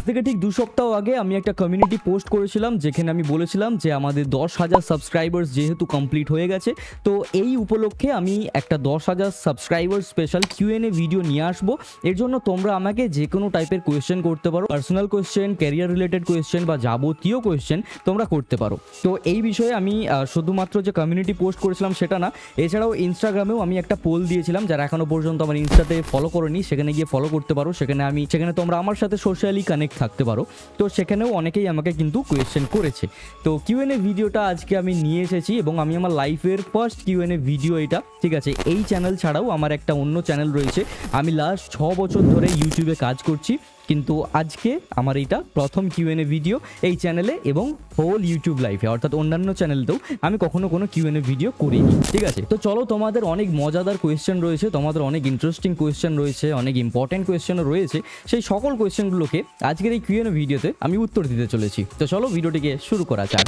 থেকে ঠিক 2 সপ্তাহ আগে আমি একটা কমিউনিটি পোস্ট করেছিলাম যেখানে আমি বলেছিলাম যে আমাদের 10,000 সাবস্ক্রাইবার্স যেহেতু কমপ্লিট হয়ে গেছে, তো এই উপলক্ষে আমি একটা 10,000 সাবস্ক্রাইবার স্পেশাল কিউএনএ ভিডিও নিয়ে আসবো। এর জন্য তোমরা আমাকে যে কোনো টাইপের কোয়েশ্চেন করতে পারো, personal question, career related question বা যাবতীয় কোয়েশ্চেন তোমরা করতে পারো। তো এই বিষয়ে আমি শুধুমাত্র যে কমিউনিটি পোস্ট করেছিলাম সেটা না, এছাড়াও ইনস্টাগ্রামেও আমি একটা পোল দিয়েছিলাম, যারা এখনো পর্যন্ত আমার ইনস্টাতে ফলো করেনি সেখানে গিয়ে ফলো করতে পারো। সেখানে তোমরা আমার সাথে সোশ্যালি কানেক্ট থাকতে পারো। তো সেখানেও অনেকেই আমাকে কিন্তু কোয়েশ্চেন করেছে। তো কিউএনএ ভিডিওটা আজকে আমি নিয়ে এসেছি এবং আমি আমার লাইফের ফার্স্ট কিউএনএ ভিডিও এটা, ঠিক আছে। এই চ্যানেল ছাড়াও আমার একটা অন্য চ্যানেল রয়েছে, আমি লাস্ট 6 বছর ধরে ইউটিউবে কাজ করছি, কিন্তু আজকে আমার এইটা প্রথম কিউএনএ ভিডিও এই চ্যানেলে এবং হোল ইউটিউব লাইফে, অর্থাৎ অন্যান্য চ্যানেলতেও আমি কখনো কোনো কিউএনএ ভিডিও করিনি, ঠিক আছে। তো চলো, তোমাদের অনেক মজাদার কোয়েশ্চেন রয়েছে, তোমাদের অনেক ইন্টারেস্টিং কোয়েশ্চেন রয়েছে, অনেক ইম্পর্টেন্ট কোয়েশ্চেনও রয়েছে, সেই সকল কোয়েশ্চেনগুলোকে আজকের এই কিউএনএ ভিডিওতে আমি উত্তর দিতে চলেছি। তো চলো ভিডিওটিকে শুরু করা যাক।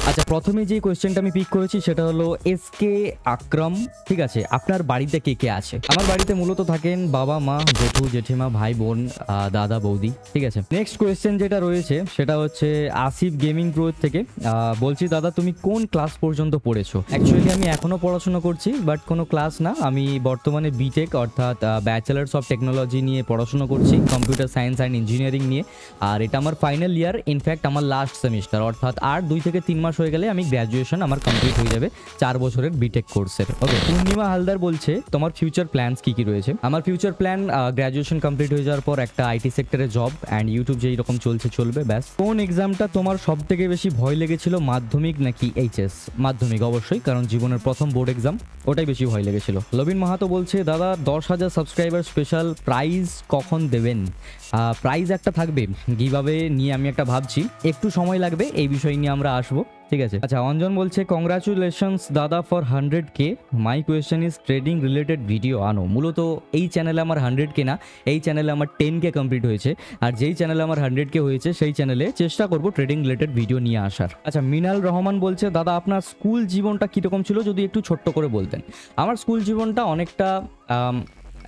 আচ্ছা, প্রথমে যে কোয়েশ্চেনটা আমি পিক করেছি সেটা হলো এসকে আকরাম, ঠিক আছে। আপনার বাড়িতে কে কে আছে? আমার বাড়িতে মূলত থাকেন বাবা মা, জেঠু জেঠিমা, ভাই বোন, দাদা বৌদি, ঠিক আছে। নেক্সট কোয়েশ্চেন যেটা রয়েছে সেটা হচ্ছে আসিফ গেমিং প্রো থেকে, বলছি দাদা তুমি কোন ক্লাস পর্যন্ত পড়েছো? অ্যাকচুয়ালি আমি এখনো পড়াশোনা করছি, বাট কোনো ক্লাস না, আমি বর্তমানে বিটেক অর্থাৎ ব্যাচেলার্স অফ টেকনোলজি নিয়ে পড়াশোনা করছি, কম্পিউটার সায়েন্স অ্যান্ড ইঞ্জিনিয়ারিং নিয়ে। আর এটা আমার ফাইনাল ইয়ার, ইনফ্যাক্ট আমার লাস্ট সেমিস্টার, অর্থাৎ আর 2 থেকে 3 মাস হয়ে গেলে আমি গ্র্যাজুয়েশন আমার কমপ্লিট হয়ে যাবে 4 বছরের বিটেক কোর্সের। ওকে, পূর্ণিমা হালদার বলছে তোমার ফিউচার প্ল্যানস কি কি রয়েছে? আমার ফিউচার প্ল্যান গ্র্যাজুয়েশন কমপ্লিট হয়ে যাওয়ার পর একটা আইটি সেক্টরে জব অ্যান্ড ইউটিউব যেই রকম চলছে চলবে, ব্যাস। কোন এক্সামটা তোমার সব থেকে বেশি ভয় লেগেছিল, মাধ্যমিক নাকি এইচএস? মাধ্যমিক অবশ্যই, কারণ জীবনের প্রথম বোর্ড এক্সাম, ওটাই বেশি ভয় লেগেছিল। লবিন মাহাতো বলছে দাদা 10,000 সাবস্ক্রাইবার স্পেশাল প্রাইজ কখন দেবেন? প্রাইজ একটা থাকবে, গিভঅ্যাওয়ে নিয়ে আমি একটা ভাবছি, একটু সময় লাগবে, এই বিষয় নিয়ে আমরা আসবো, ঠিক আছে। আচ্ছা, অঞ্জন বলছে কংগ্রাচুলেশনস দাদা for 100K, my question is trading related video আনো। মূলত এই চ্যানেলে আমার 100K না, এই চ্যানেলে আমার 10K কমপ্লিট হয়েছে, আর যেই চ্যানেলে আমার 100K হয়েছে সেই চ্যানেলে চেষ্টা করব ট্রেডিং রিলেটেড ভিডিও নিয়ে আসার। আচ্ছা, মিনাল রহমান বলছে দাদা আপনার স্কুল জীবনটা কীরকম ছিল, যদি একটু ছোট্ট করে বলতেন। আমার স্কুল জীবনটা অনেকটা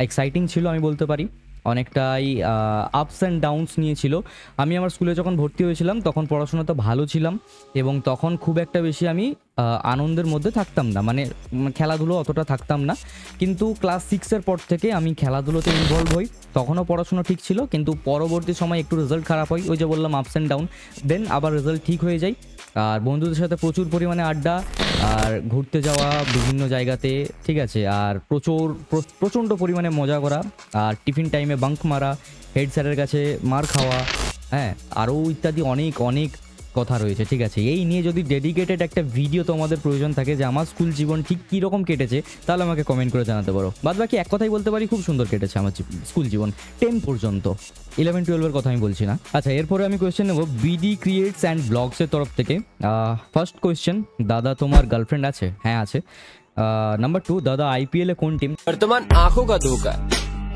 এক্সাইটিং ছিল, আমি বলতে পারি, অনেকটাই আপস অ্যান্ড ডাউনস নিয়েছিল। আমি আমার স্কুলে যখন ভর্তি হয়েছিলাম তখন পড়াশোনাতে ভালো ছিলাম এবং তখন খুব একটা বেশি আমি আনন্দের মধ্যে থাকতাম না, মানে খেলাধুলো অতটা থাকতাম না। কিন্তু ক্লাস 6-এর পর থেকে আমি খেলাধুলোতে ইনভলভ হই, তখনও পড়াশোনা ঠিক ছিল, কিন্তু পরবর্তী সময় একটু রেজাল্ট খারাপ হয়, ওই যে বললাম আপস অ্যান্ড ডাউন, দেন আবার রেজাল্ট ঠিক হয়ে যায়। আর বন্ধুদের সাথে প্রচুর পরিমাণে আড্ডা আর ঘুরতে যাওয়া বিভিন্ন জায়গাতে, ঠিক আছে, আর প্রচণ্ড পরিমাণে মজা করা, আর টিফিন টাইমে বাঙ্ক মারা, হেড স্যারের কাছে মার খাওয়া, হ্যাঁ, আরও ইত্যাদি অনেক অনেক কথা রয়েছে, ঠিক আছে। এই নিয়ে যদি ডেডিকেটেড একটা ভিডিও তোমাদের প্রয়োজন থাকে যে আমার স্কুল জীবন ঠিক কীরকম কেটেছে, তাহলে আমাকে কমেন্ট করে জানাতে পারো। বাদ বাকি এক কথাই বলতে পারি, খুব সুন্দর কেটেছে আমার স্কুল জীবন 10 পর্যন্ত, 11-12-এর কথা আমি বলছি না। আচ্ছা, এরপরে আমি কোয়েশ্চেন নেব বিডি ক্রিয়েটস অ্যান্ড ব্লগসের তরফ থেকে। ফার্স্ট কোয়েশ্চেন, দাদা তোমার গার্লফ্রেন্ড আছে? হ্যাঁ আছে। নাম্বার 2, দাদা আইপিএল এ কোন টিম? বর্তমান आंखों का धोखा,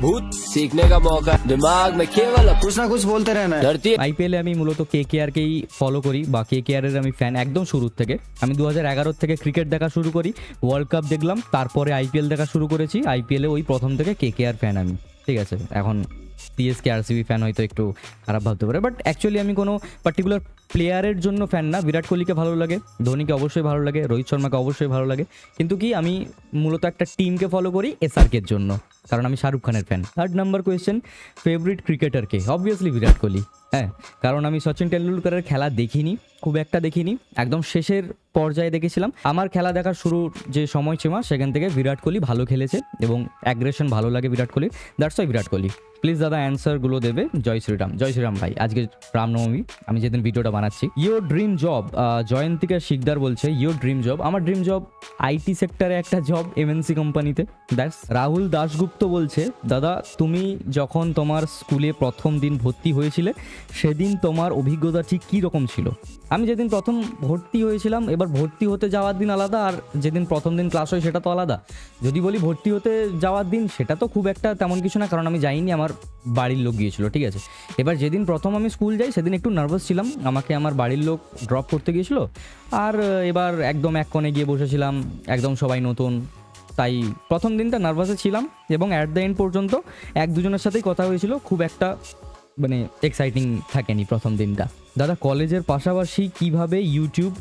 भूत सीखने का मौका, दिमाग में केवल कुछ ना कुछ बोलते रहना है। আইপিএল এ আমি মূলত কেকেআরকেই ফলো করি বা কেকেআর এর আমি ফ্যান একদম শুরুর থেকে। আমি 2011 থেকে ক্রিকেট দেখা শুরু করি, ওয়ার্ল্ড কাপ দেখলাম, তারপরে আইপিএল দেখা শুরু করেছি। আইপিএল এ ওই প্রথম থেকে কেকেআর ফ্যান আমি, ঠিক আছে। এখন সিএসকে আরসিবি ফ্যান হয়তো একটু খারাপ ভাবতে পারে, বাট অ্যাকচুয়ালি আমি কোনো পার্টিকুলার প্লেয়ারের জন্য ফ্যান না। বিরাট কোহলিকে ভালো লাগে, ধোনিকে অবশ্যই ভালো লাগে, রোহিত শর্মাকে অবশ্যই ভালো লাগে, কিন্তু কি আমি মূলত একটা টিমকে ফলো করি, এসআরকের জন্য, কারণ আমি শাহরুখ খানের fan. 3rd number question, favourite ক্রিকেটারকে? অবভিয়াসলি বিরাট কোহলি, হ্যাঁ, কারণ আমি সচিন টেন্ডুলকারের খেলা দেখিনি, খুব একটা দেখিনি, একদম শেষের পর্যায়ে দেখেছিলাম। আমার খেলা দেখার শুরুর যে সময়সীমা সেখান থেকে বিরাট কোহলি ভালো খেলেছে এবং অ্যাগ্রেশন ভালো লাগে বিরাট কোহলির, that's why Virat Kohli. Please দাদা অ্যান্সারগুলো দেবে। জয় শ্রীরাম। জয় শ্রীরাম ভাই, আজকে রামনবমী, আমি যেদিন ভিডিওটা বানাচ্ছি। Your dream job, Jayantika Sikdar বলছে ইয়োর ড্রিম জব? আমার ড্রিম জব আইটি সেক্টরে একটা জব, এমএনসি কোম্পানিতে, দ্যাটস। রাহুল দাশগুপ্ত বলছে দাদা তুমি যখন তোমার স্কুলে প্রথম দিন ভর্তি হয়েছিলে সেদিন তোমার অভিজ্ঞতা ঠিক কী রকম ছিল? আমি যেদিন প্রথম ভর্তি হয়েছিলাম, এবার ভর্তি হতে যাওয়ার দিন আলাদা আর যেদিন প্রথম দিন ক্লাস হয় সেটা তো আলাদা। যদি বলি ভর্তি হতে যাওয়ার দিন, সেটা তো খুব একটা তেমন কিছু না, কারণ আমি যাইনি, আমার বাড়ির লোক গিয়েছিল, ঠিক আছে। এবার যেদিন প্রথম আমি স্কুল যাই সেদিন একটু নার্ভাস ছিলাম, আমাকে আমার বাড়ির লোক ড্রপ করতে গিয়েছিল, আর এবার একদম এক কোণে গিয়ে বসেছিলাম, একদম সবাই নতুন, তাই প্রথম দিনটা নার্ভাসে ছিলাম এবং অ্যাট দ্য এন্ড পর্যন্ত এক দুজনের সাথেই কথা হয়েছিল, খুব একটা মানে এক্সাইটিং থাকেনি প্রথম দিনটা। দাদা কলেজের পাশাপাশি কিভাবে ইউটিউব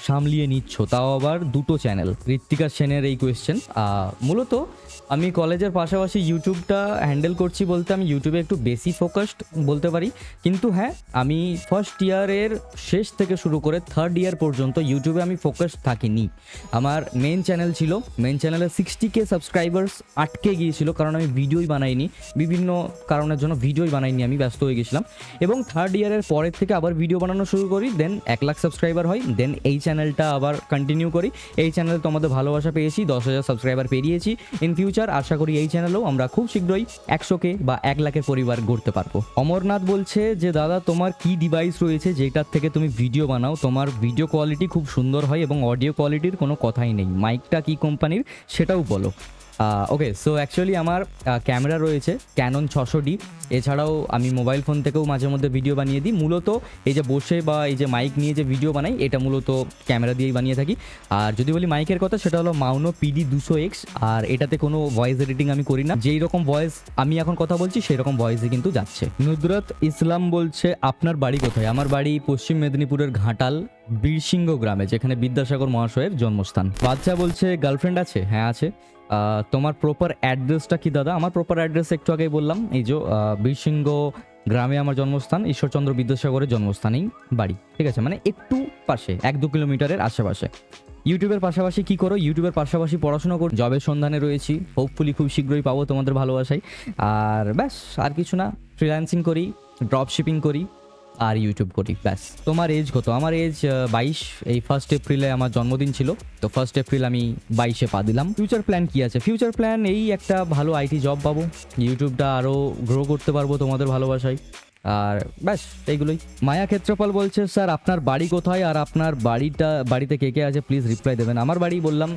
সামলিয়ে নিচ্ছ, তাও আবার দুটো চ্যানেল? ঋত্বিকা সেনের এই কোয়েশ্চেন। মূলত আমি কলেজের পাশাপাশি ইউটিউবটা হ্যান্ডেল করছি বলতে আমি ইউটিউবে একটু বেশি ফোকাসড বলতে পারি, কিন্তু হ্যাঁ আমি ফার্স্ট ইয়ারের শেষ থেকে শুরু করে থার্ড ইয়ার পর্যন্ত ইউটিউবে আমি ফোকাস থাকিনি। আমার মেন চ্যানেল ছিল, মেন চ্যানেলে 60K সাবস্ক্রাইবার্স আটকে গিয়েছিল কারণ আমি ভিডিওই বানাইনি, বিভিন্ন কারণের জন্য ভিডিওই বানাইনি, আমি ব্যস্ত হয়ে গেছিলাম। এবং থার্ড ইয়ারের পরের থেকে আবার ভিডিও বানানো শুরু করি, দেন 1 লাখ সাবস্ক্রাইবার হয়, দেন এই চ্যানেলটা আবার কন্টিনিউ করি। এই চ্যানেলে তোমাদের ভালোবাসা পেয়েছি, 10,000 সাবস্ক্রাইবার পেরিয়েছি। ইন ফিউচার আশা করি এই চ্যানেলেও আমরা খুব শীঘ্রই 100K বা 1 লাখের পরিবার গড়তে পারবো। অমরনাথ বলছে যে দাদা তোমার কি ডিভাইস রয়েছে যেটার থেকে তুমি ভিডিও বানাও? তোমার ভিডিও কোয়ালিটি খুব সুন্দর হয় এবং অডিও কোয়ালিটির কোনো কথাই নেই, মাইকটা কি কোম্পানির সেটাও বলো। ওকে, সো অ্যাকচুয়ালি আমার ক্যামেরা রয়েছে ক্যানন 600D, এছাড়াও আমি মোবাইল ফোন থেকেও মাঝে মধ্যে ভিডিও বানিয়ে দিই। মূলত এই যে বসে বা এই যে মাইক নিয়ে যে ভিডিও বানাই এটা মূলত ক্যামেরা দিয়েই বানিয়ে থাকি। আর যদি বলি মাইকের কথা, সেটা হলো মাউনো PD 200X, আর এটাতে কোনো ভয়েস এডিটিং আমি করি না, যেই রকম ভয়েস আমি এখন কথা বলছি সেই রকম ভয়েসই কিন্তু যাচ্ছে। নুদরত ইসলাম বলছে আপনার বাড়ি কোথায়? আমার বাড়ি পশ্চিম মেদিনীপুরের ঘাটাল বীরসিংহ গ্রামে, যেখানে বিদ্যাসাগর মহাশয়ের জন্মস্থান। বাচ্চা বলছে গার্লফ্রেন্ড আছে? হ্যাঁ আছে। তোমার প্রপার অ্যাড্রেসটা কি দাদা? আমার প্রপার অ্যাড্রেস একটু আগেই বললাম, এই যে বীরসিংহ গ্রামে আমার জন্মস্থান, ঈশ্বরচন্দ্র বিদ্যাসাগরের জন্মস্থানেই বাড়ি, ঠিক আছে, মানে একটু পাশে 1-2 কিলোমিটারের আশেপাশে। ইউটিউবের পাশাপাশি কি করো? ইউটিউবের পাশাপাশি পড়াশোনা করি, জবের সন্ধানে রয়েছি, হোপফুলি খুব শীঘ্রই পাবো তোমাদের ভালোবাসায়। আর ব্যাস, আর কিছু না, ফ্রিল্যান্সিং করি, ড্রপ শিপিং করি আর ইউটিউব করি, ব্যাস। তোমার এজ কত? আমার এজ 22। এই 1 এপ্রিলে আমার জন্মদিন ছিল, তো 1 এপ্রিল আমি 22-এ পা দিলাম। ফিউচার প্ল্যান কি আছে? ফিউচার প্ল্যান এই একটা ভালো আইটি জব পাবো, ইউটিউবটা আরও গ্রো করতে পারবো তোমাদের ভালোবাসায়, আর ব্যাস এইগুলোই। মায়া ক্ষেত্রপাল বলছে স্যার আপনার বাড়ি কোথায় আর আপনার বাড়িতে কে কে আছে প্লিজ রিপ্লাই দেবেন। আমার বাড়ি বললাম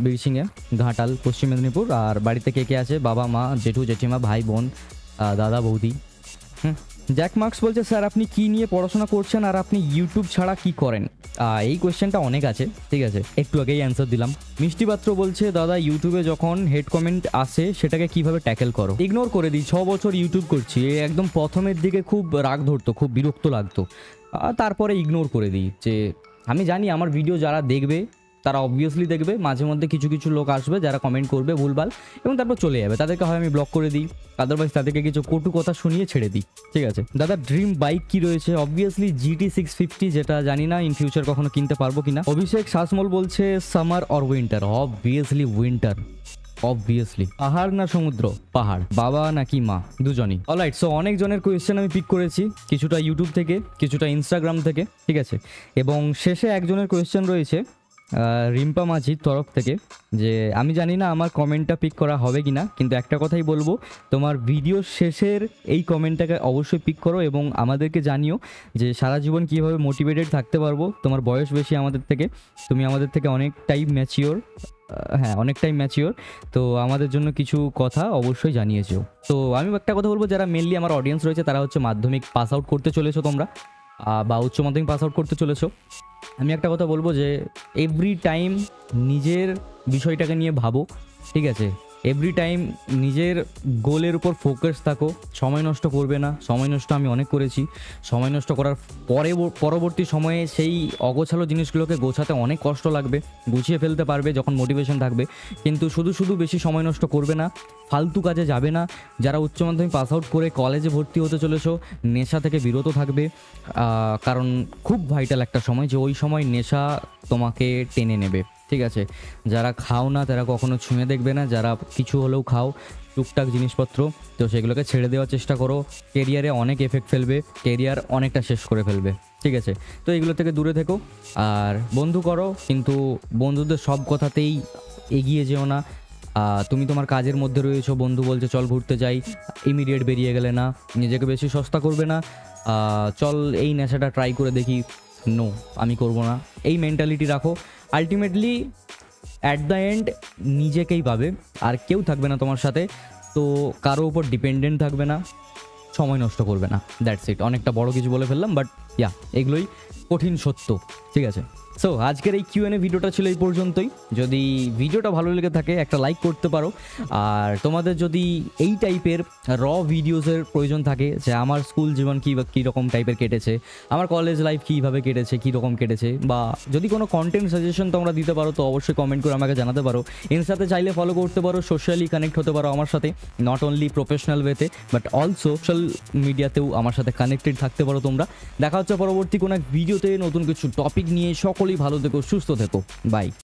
বীরসিংহে ঘাটাল পশ্চিম মেদিনীপুর। আর বাড়িতে কে কে আছে? বাবা মা, জেঠু জেঠিমা, ভাই বোন, দাদা বৌদি। জ্যাক মার্কস বলছে স্যার আপনি কি নিয়ে পড়াশোনা করছেন আর আপনি ইউটিউব ছাড়া কি করেন? এই কোয়েশ্চেনটা অনেক আছে, ঠিক আছে, একটু আগেই অ্যান্সার দিলাম। মিষ্টি পাত্র বলছে দাদা ইউটিউবে যখন হেড কমেন্ট আসে সেটাকে কিভাবে ট্যাকেল করো? ইগনোর করে দিই, 6 বছর ইউটিউব করছি, একদম প্রথমের দিকে খুব রাগ ধরতো, খুব বিরক্ত লাগতো, তারপরে ইগনোর করে দিই। যে আমি জানি আমার ভিডিও যারা দেখবে তারা অবভিয়াসলি দেখবে, মাঝে মধ্যে কিছু কিছু লোক আসবে যারা কমেন্ট করবে ভুলভাল এবং তারপর চলে যাবে, তাদেরকে হয় আমি ব্লক করে দিই, আদারওয়াইজ তাদেরকে কিছু কটু কথা শুনিয়ে ছেড়ে দিই, ঠিক আছে। দাদা ড্রিম বাইক কি রয়েছে? অবভিয়াসলি GT 650, যেটা জানি না ইন ফিউচার কখনো কিনতে পারবো কিনা। অভিষেক শাসমল বলছে summer or winter? Obviously winter, obviously. পাহাড় না সমুদ্র? পাহাড়। বাবা নাকি মা? দুজনই। অলরাইট, সো অনেক জনের কোয়েশ্চেন আমি পিক করেছি, কিছুটা ইউটিউব থেকে, কিছুটা ইনস্টাগ্রাম থেকে, ঠিক আছে। এবং শেষে একজনের কোয়েশ্চেন রয়েছে রিম্পা মাঝির তরফ থেকে, যে আমি জানি না আমার কমেন্টটা পিক করা হবে কিনা, কিন্তু একটা কথাই বলবো, তোমার ভিডিও শেষের এই কমেন্টটাকে অবশ্যই পিক করো এবং আমাদেরকে জানিও যে সারা জীবন কীভাবে মোটিভেটেড থাকতে পারবো। তোমার বয়স বেশি আমাদের থেকে, তুমি আমাদের থেকে অনেকটাই ম্যাচিওর, হ্যাঁ অনেকটাই ম্যাচিওর, তো আমাদের জন্য কিছু কথা অবশ্যই জানিয়েছো। তো আমি একটা কথা বলবো, যারা মেনলি আমার অডিয়েন্স রয়েছে তারা হচ্ছে মাধ্যমিক পাস আউট করতে চলেছো তোমরা, বা উচ্চ মাধ্যমিক পাস আউট করতে চলেছো। আমি একটা কথা বলবো যে এভরি টাইম নিজের বিষয়টাকে নিয়ে ভাবো, ঠিক আছে, এভরি টাইম নিজের গোলের উপর ফোকাস থাকো, সময় নষ্ট করবে না। সময় নষ্ট আমি অনেক করেছি, সময় নষ্ট করার পরবর্তী সময়ে সেই অগোছালো জিনিসগুলোকে গোছাতে অনেক কষ্ট লাগবে, গুছিয়ে ফেলতে পারবে যখন মোটিভেশন থাকবে, কিন্তু শুধু বেশি সময় নষ্ট করবে না, ফালতু কাজে যাবে না। যারা উচ্চ মাধ্যমিক পাস আউট করে কলেজে ভর্তি হতে চলেছো, নেশা থেকে বিরত থাকবে, কারণ খুব ভাইটাল একটা সময়, যে ওই সময় নেশা তোমাকে টেনে নেবে, ঠিক আছে। যারা খাও না তারা কখনো ছুঁয়ে দেখবে না, যারা কিছু হলেও খাও টুকটাক জিনিসপত্র, তো সেগুলোকে ছেড়ে দেওয়ার চেষ্টা করো। কেরিয়ারে অনেক এফেক্ট ফেলবে, কেরিয়ার অনেকটা শেষ করে ফেলবে, ঠিক আছে। তো এগুলো থেকে দূরে থেকো, আর বন্ধু করো, কিন্তু বন্ধুদের সব কথাতেই এগিয়ে যেও না। তুমি তোমার কাজের মধ্যে রয়েছো, বন্ধু বলছে চল ঘুরতে যাই, ইমিডিয়েট বেরিয়ে গেলে না, নিজেকে বেশি সস্তা করবে না, চল এই নেশাটা ট্রাই করে দেখি, নো আমি করব না, এই মেন্টালিটি রাখো। আলটিমেটলি অ্যাট দ্য এন্ড নিজেকেই পাবে, আর কেউ থাকবে না তোমার সাথে, তো কারো উপর ডিপেন্ডেন্ট থাকবে না, সময় নষ্ট করবে না, দ্যাটস ইট। অনেকটা বড় কিছু বলে ফেললাম, বাট ইয়া এগুলোই। কঠিন সত্য, ঠিক আছে। সো আজকের এই কিউএনএ ভিডিওটা ছিল এই পর্যন্তই। যদি ভিডিওটা ভালো লেগে থাকে একটা লাইক করতে পারো, আর তোমাদের যদি এই টাইপের ভিডিওসের প্রয়োজন থাকে যে আমার স্কুল জীবন কীরকম টাইপের কেটেছে, আমার কলেজ লাইফ কীভাবে কেটেছে, কীরকম কেটেছে, বা যদি কোনো কন্টেন্ট সাজেশন তোমরা দিতে পারো তো অবশ্যই কমেন্ট করে আমাকে জানাতে পারো। এর সাথে চাইলে ফলো করতে পারো, সোশ্যালি কানেক্ট হতে পারো আমার সাথে, নট অনলি প্রফেশনাল ওয়েতে বাট অলসো সোশ্যাল মিডিয়াতেও আমার সাথে কানেক্টেড থাকতে পারো তোমরা। দেখা হচ্ছে পরবর্তী কোনো এক ভিডিওতে নতুন কিছু টপিক নিয়ে। সকলেই ভালো থেকো, সুস্থ থেকো, বাই।